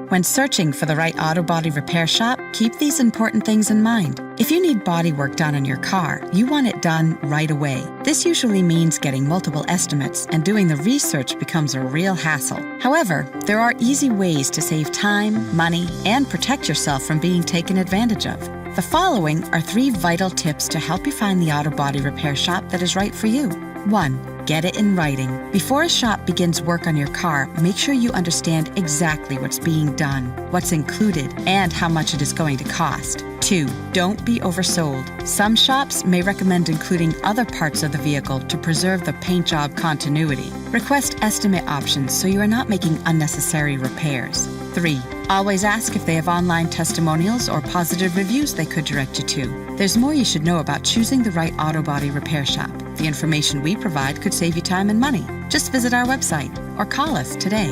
When searching for the right auto body repair shop, keep these important things in mind. If you need body work done on your car, you want it done right away. This usually means getting multiple estimates, and doing the research becomes a real hassle. However, there are easy ways to save time, money, and protect yourself from being taken advantage of. The following are 3 vital tips to help you find the auto body repair shop that is right for you. 1. Get it in writing. Before a shop begins work on your car, make sure you understand exactly what's being done, what's included, and how much it is going to cost. 2. Don't be oversold. Some shops may recommend including other parts of the vehicle to preserve the paint job continuity. Request estimate options so you are not making unnecessary repairs. 3. Always ask if they have online testimonials or positive reviews they could direct you to. There's more you should know about choosing the right auto body repair shop. The information we provide could save you time and money. Just visit our website or call us today.